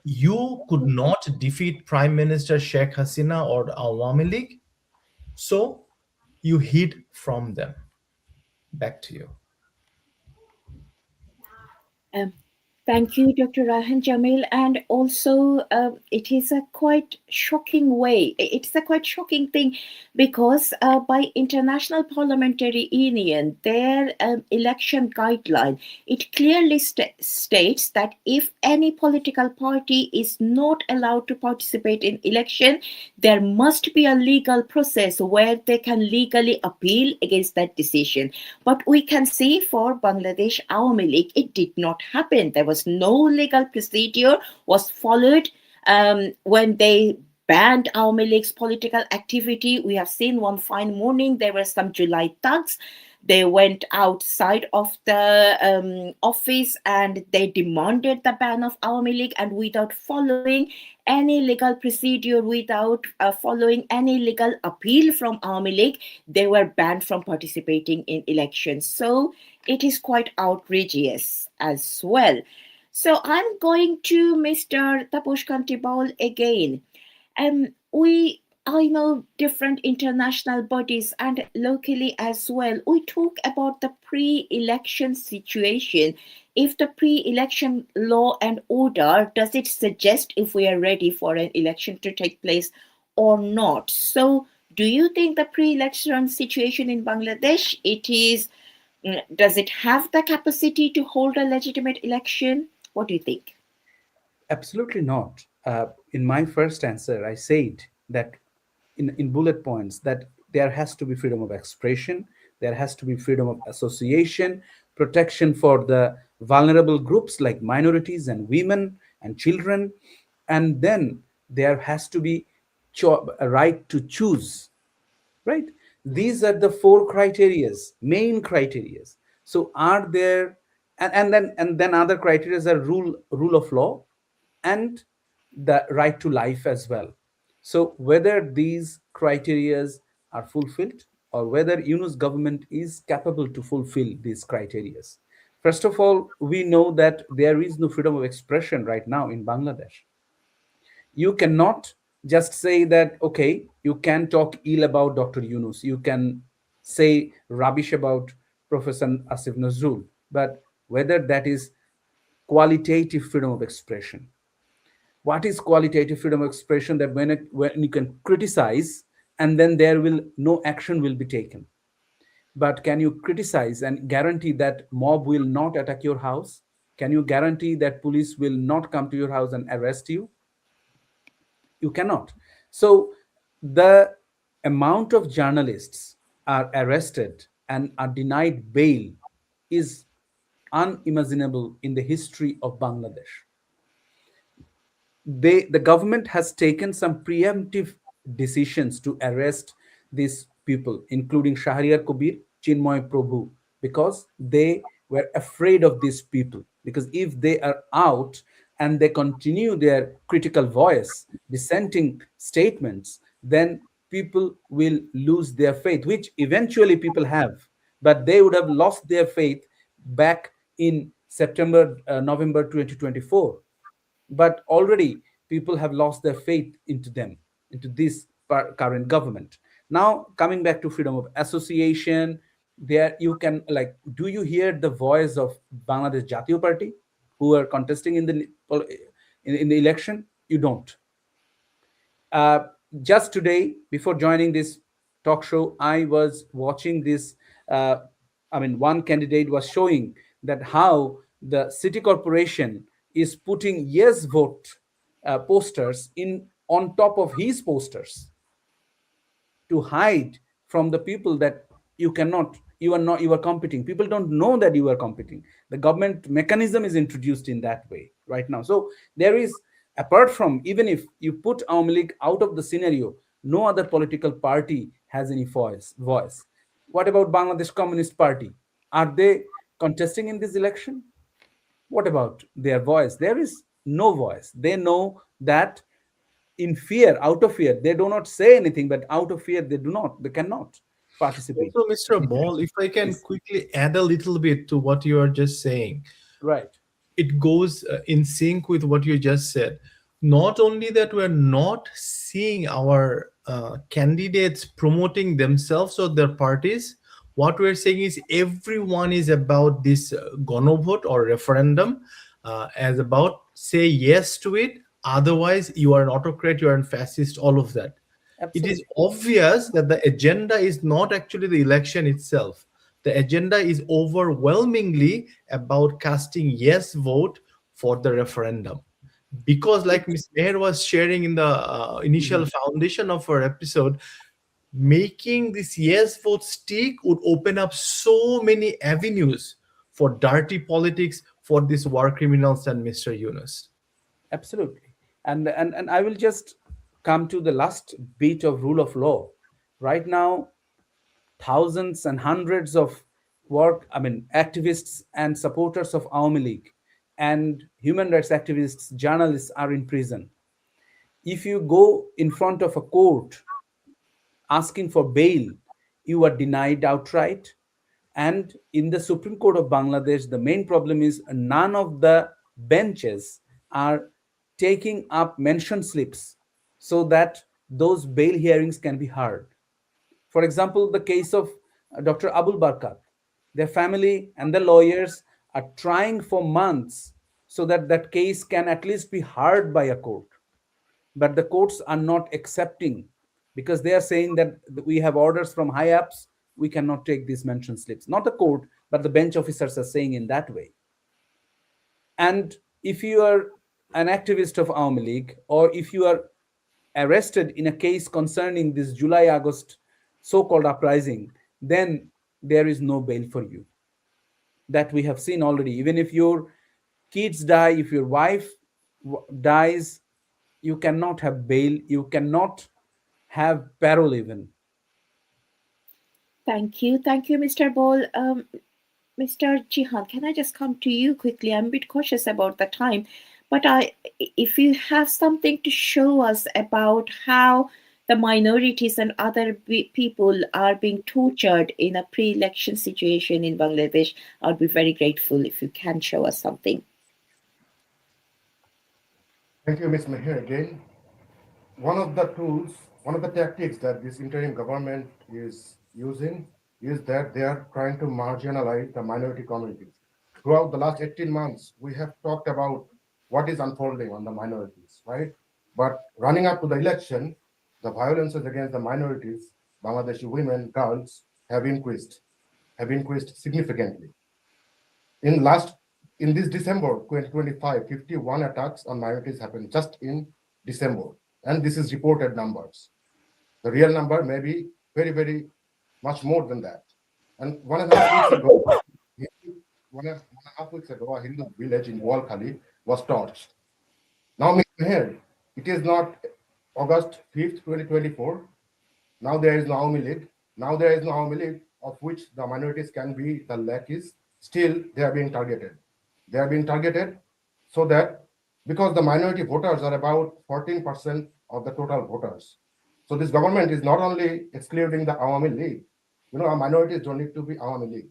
You could not defeat Prime Minister Sheikh Hasina or the Awami League, so you hid from them. Back to you. Um, Thank you, Dr. Raihan Jamil. And also, it is a quite shocking way. It's a quite shocking thing because by International Parliamentary Union, their election guideline, it clearly states that if any political party is not allowed to participate in election, there must be a legal process where they can legally appeal against that decision. But we can see for Bangladesh Awami League, it did not happen. There was no legal procedure was followed when they banned Awami League's political activity. We have seen one fine morning there were some July thugs. They went outside of the office and they demanded the ban of Awami League, and without following any legal procedure, without following any legal appeal from Awami League, they were banned from participating in elections. So it is quite outrageous as well. So I'm going to Mr. Tapas K Baul again. I know different international bodies and locally as well. We talk about the pre-election situation. If the pre-election law and order, does it suggest if we are ready for an election to take place or not? So do you think the pre-election situation in Bangladesh, does it have the capacity to hold a legitimate election? What do you think? Absolutely not. In my first answer, I said that in bullet points that there has to be freedom of expression, there has to be freedom of association, protection for the vulnerable groups like minorities and women and children, and then there has to be a right to choose, right? These are the four criterias, main criterias. So are there, and then other criterias are rule of law and the right to life as well. So whether these criterias are fulfilled or whether Yunus government is capable to fulfill these criterias. First of all, we know that there is no freedom of expression right now in Bangladesh. You cannot just say that, okay, you can talk ill about Dr. Yunus, you can say rubbish about Professor Asif Nazrul, but whether that is qualitative freedom of expression. What is qualitative freedom of expression? That when you can criticize and then there will no action will be taken, but can you criticize and guarantee that mob will not attack your house? Can you guarantee that police will not come to your house and arrest you? You cannot. So the amount of journalists are arrested and are denied bail is unimaginable in the history of Bangladesh. The government has taken some preemptive decisions to arrest these people, including Shahriar Kabir, Chinmoy Prabhu, because they were afraid of these people. Because if they are out and they continue their critical voice, dissenting statements, then people will lose their faith, which eventually people have, but they would have lost their faith back in November 2024. But already people have lost their faith into them, into this current government. Now coming back to freedom of association, there you can, like, do you hear the voice of Bangladesh Jatiyo Party who are contesting in the election? You don't. uh, just today, before joining this talk show, I was watching this. One candidate was showing that how the city corporation is putting yes vote posters in on top of his posters to hide from the people that you are competing. People don't know that you are competing. The government mechanism is introduced in that way right now. So there is, apart from, even if you put Awami League out of the scenario, no other political party has any voice. What about Bangladesh Communist Party? Are they contesting in this election? What about their voice? There is no voice. They know that in fear, out of fear, they do not say anything, but out of fear, they cannot participate So, Mr. in Ball, if I can this. quickly add a little bit to what you are just saying, Right. it goes in sync with what you just said. Not only that, we're not seeing our candidates promoting themselves or their parties. What we're saying is everyone is about this Gonovote or referendum. as about say yes to it. Otherwise, you are an autocrat, you are a fascist, all of that. It is Absolutely. obvious that the agenda is not actually the election itself. The agenda is overwhelmingly about casting yes vote for the referendum. Because, like Ms. Meher was sharing in the initial foundation of our episode, making this yes vote stick would open up so many avenues for dirty politics for these war criminals and Mr. Yunus. Absolutely. And I will just come to the last bit of rule of law. Right now, thousands and hundreds of activists and supporters of Awami League and human rights activists, journalists are in prison. If you go in front of a court asking for bail, you are denied outright. And in the Supreme Court of Bangladesh, the main problem is none of the benches are taking up mention slips so that those bail hearings can be heard. For example, the case of Dr. Abul Barkat, their family and the lawyers are trying for months so that that case can at least be heard by a court, but the courts are not accepting because they are saying that we have orders from high ups, we cannot take these mention slips. Not the court, but the bench officers are saying in that way. And if you are an activist of Awami League, or if you are arrested in a case concerning this July August so called uprising, then there is no bail for you. That we have seen already. Even if your kids die, if your wife dies, you cannot have bail, you cannot have parole even. Thank you. Thank you, Mr. Ball. Mr. Jihan, can I just come to you quickly? I'm a bit cautious about the time, but if you have something to show us about how the minorities and other people are being tortured in a pre-election situation in Bangladesh, I'd be very grateful if you can show us something. Thank you, Ms. Meher, again. One of the tools, one of the tactics that this interim government is using is that they are trying to marginalize the minority communities. Throughout the last 18 months, we have talked about what is unfolding on the minorities, right? But running up to the election, the violences against the minorities, Bangladeshi women, girls, have increased significantly. In last, in this December 2025, 51 attacks on minorities happened just in December, and this is reported numbers. The real number may be very, very much more than that. And 1.5 weeks ago, a Hindu village in Walkhali was torched. Now, here, it is not August 5th, 2024. Now there is no Awami League. Now there is no Awami League, of which the minorities can be the lackeys. Still, they are being targeted. They are being targeted so that because the minority voters are about 14% of the total voters. So this government is not only excluding the Awami League. You know, our minorities don't need to be Awami League.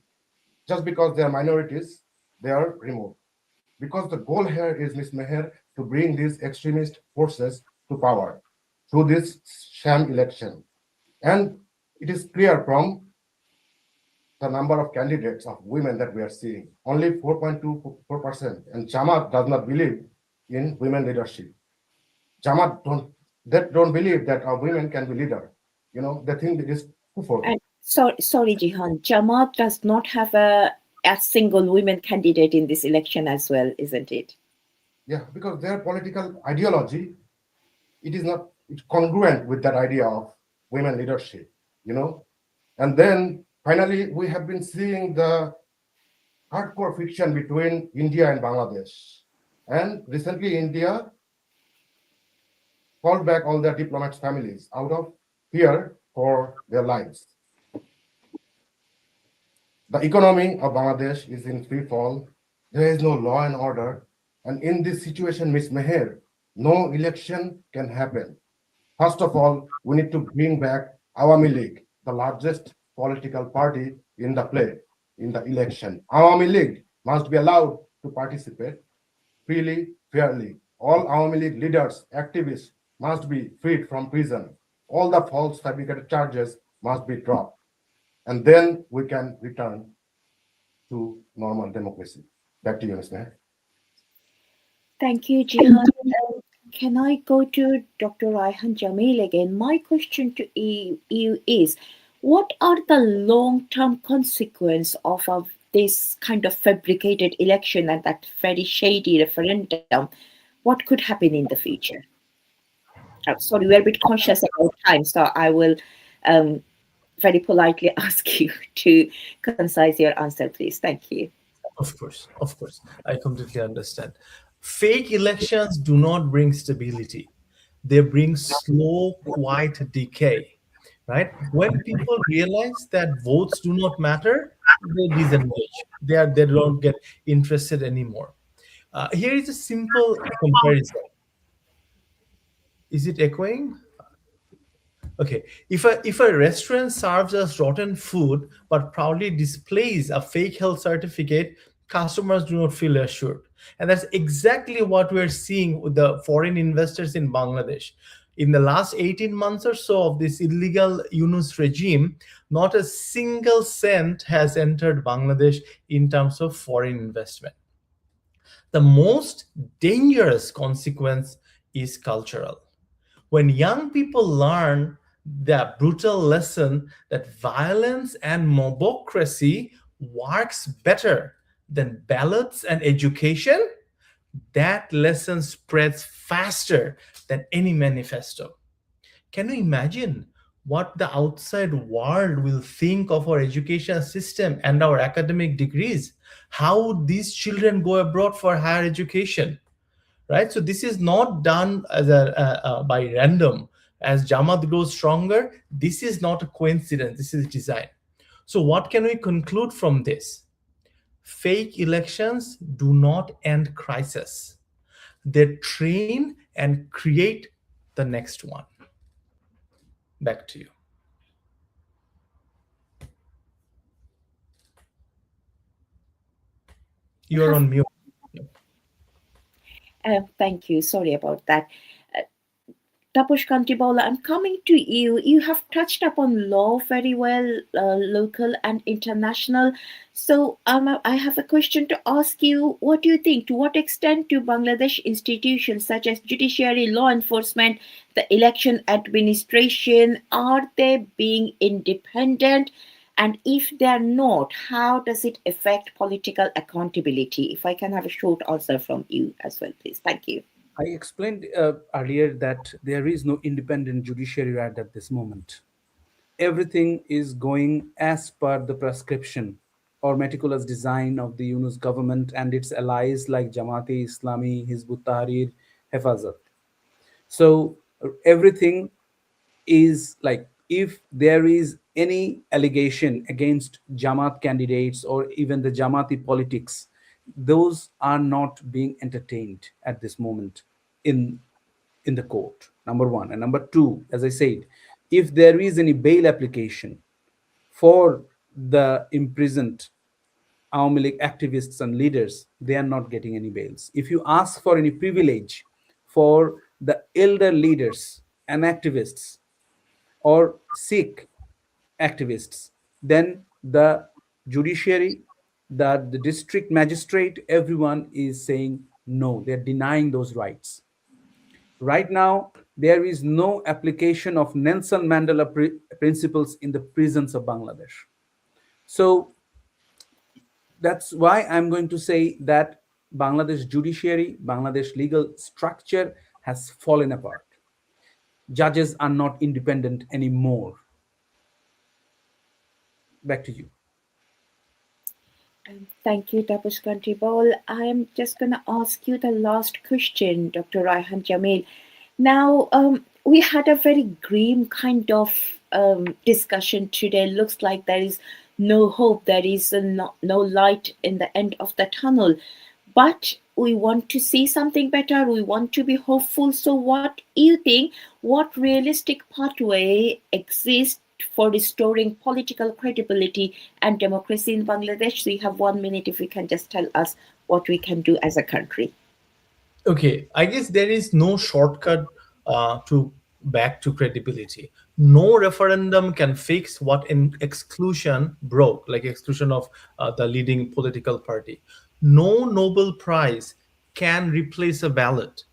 Just because they are minorities, they are removed. Because the goal here is, Ms. Meher, to bring these extremist forces to power through this sham election. And it is clear from the number of candidates of women that we are seeing, only 4.24%. And Jamaat does not believe in women leadership. Jamaat don't believe that our women can be leader. You know, they think it is kufr. And sorry, Jihan, Jamaat does not have a single women candidate in this election as well, isn't it? Yeah, because their political ideology, it is not congruent with that idea of women leadership, you know. And then finally, we have been seeing the hardcore friction between India and Bangladesh. And recently, India called back all their diplomats' families out of fear for their lives. The economy of Bangladesh is in free fall. There is no law and order. And in this situation, Ms. Meher, no election can happen. First of all, we need to bring back Awami League, the largest political party in the play, in the election. Awami League must be allowed to participate freely, fairly. All Awami League leaders, activists must be freed from prison. All the false fabricated charges must be dropped. And then we can return to normal democracy. Back to you, Ms. Meher. Thank you, Jihan. Can I go to Dr. Raihan Jamil again? My question to you is, what are the long-term consequences of this kind of fabricated election and that very shady referendum? What could happen in the future? Sorry, we're a bit conscious about time, so I will um, very politely ask you to concise your answer, please. Thank you. Of course, I completely understand. Fake elections do not bring stability. They bring slow, quiet decay, right? When people realize that votes do not matter, they disengage. They don't get interested anymore. Here is a simple comparison. Is it echoing? Okay, if a restaurant serves us rotten food but proudly displays a fake health certificate, customers do not feel assured. And that's exactly what we're seeing with the foreign investors in Bangladesh. In the last 18 months or so of this illegal Yunus regime, not a single cent has entered Bangladesh in terms of foreign investment. The most dangerous consequence is cultural. When young people learn the brutal lesson that violence and mobocracy works better than ballots and education, that lesson spreads faster than any manifesto. Can you imagine what the outside world will think of our education system and our academic degrees? How these children go abroad for higher education? Right, so this is not done as by random. As Jamaat grows stronger, this is not a coincidence, this is design. So what can we conclude from this? Fake elections do not end crisis, they train and create the next one. Back to you. You're on mute. Thank you. Sorry about that. Uh, Tapas K, I'm coming to you. You have touched upon law very well, local and international. So I have a question to ask you. What do you think? To what extent do Bangladesh institutions such as judiciary, law enforcement, the election administration, are they being independent? And if they're not, how does it affect political accountability? If I can have a short answer from you as well, please. Thank you. I explained earlier that there is no independent judiciary right at this moment. Everything is going as per the prescription or meticulous design of the Yunus government and its allies like Jamaati Islami, Hizbut Tahrir, Hefazat. So everything is like, if there is any allegation against Jamaat candidates or even the Jamaati politics, those are not being entertained at this moment in in the court. Number one. And number two, as I said, if there is any bail application for the imprisoned Awami League activists and leaders, they are not getting any bails. If you ask for any privilege for the elder leaders and activists or Sikh activists, then the judiciary, the district magistrate, everyone is saying no, they're denying those rights. Right now, there is no application of Nelson Mandela principles in the prisons of Bangladesh. So that's why I'm going to say that Bangladesh judiciary, Bangladesh legal structure has fallen apart. Judges are not independent anymore. Back to you. Thank you, Tapas K. I'm just going to ask you the last question, Dr. Raihan Jamil. Now, we had a very grim kind of discussion today. Looks like there is no hope, there is no light in the end of the tunnel. But we want to see something better, we want to be hopeful. So what do you think, what realistic pathway exists for restoring political credibility and democracy in Bangladesh? So you have 1 minute, if you can just tell us what we can do as a country. Okay, I guess there is no shortcut to back to credibility. No referendum can fix what in exclusion broke, like exclusion of the leading political party. No Nobel Prize can replace a ballot.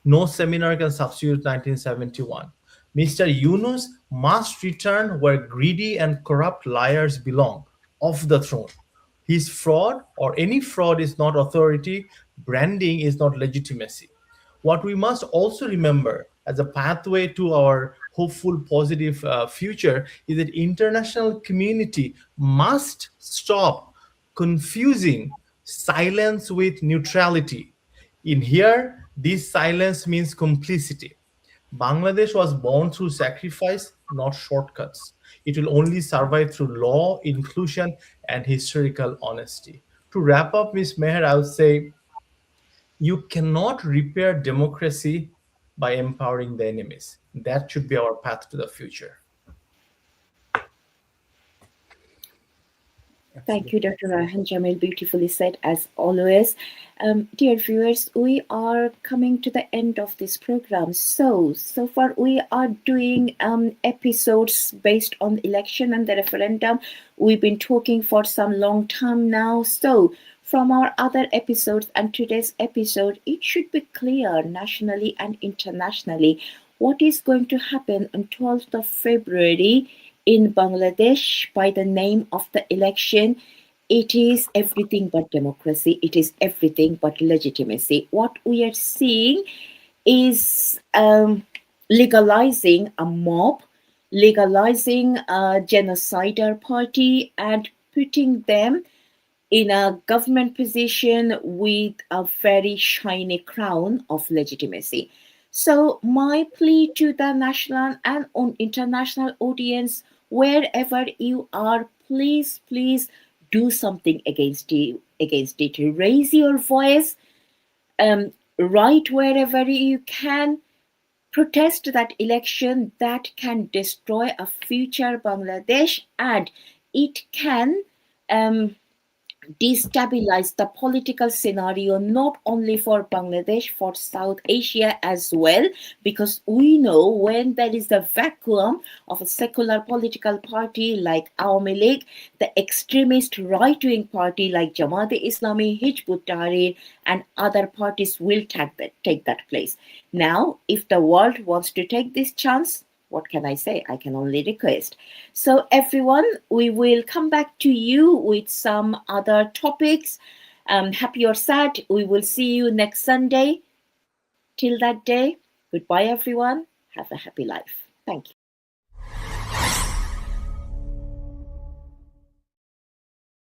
No seminar can substitute 1971. Mr. Yunus must return where greedy and corrupt liars belong, off the throne. His fraud or any fraud is not authority, branding is not legitimacy. What we must also remember as a pathway to our hopeful positive future is that international community must stop confusing silence with neutrality. In here, this silence means complicity. Bangladesh was born through sacrifice, not shortcuts. It will only survive through law, inclusion, and historical honesty. To wrap up, Ms. Meher, I would say you cannot repair democracy by empowering the enemies. That should be our path to the future. Thank you, Dr. Raihan Jamil. Beautifully said, as always. Dear viewers, we are coming to the end of this program. So far we are doing episodes based on election and the referendum. We've been talking for some long time now. So from our other episodes and today's episode, it should be clear nationally and internationally what is going to happen on 12th of February in Bangladesh by the name of the election. It is everything but democracy. It is everything but legitimacy. What we are seeing is legalizing a mob, legalizing a genocidal party, and putting them in a government position with a very shiny crown of legitimacy. So my plea to the national and international audience, wherever you are, please do something against it. Raise your voice, write wherever you can, protest that election that can destroy a future Bangladesh, and it can destabilize the political scenario not only for Bangladesh, for South Asia as well, because we know when there is a vacuum of a secular political party like Awami League, the extremist right-wing party like Jamaat-e-Islami, Hizb ut-Tahrir, and other parties will take that place. Now, if the world wants to take this chance, what can I say? I can only request. So everyone, we will come back to you with some other topics. Happy or sad, we will see you next Sunday. Till that day, goodbye everyone. Have a happy life. Thank you.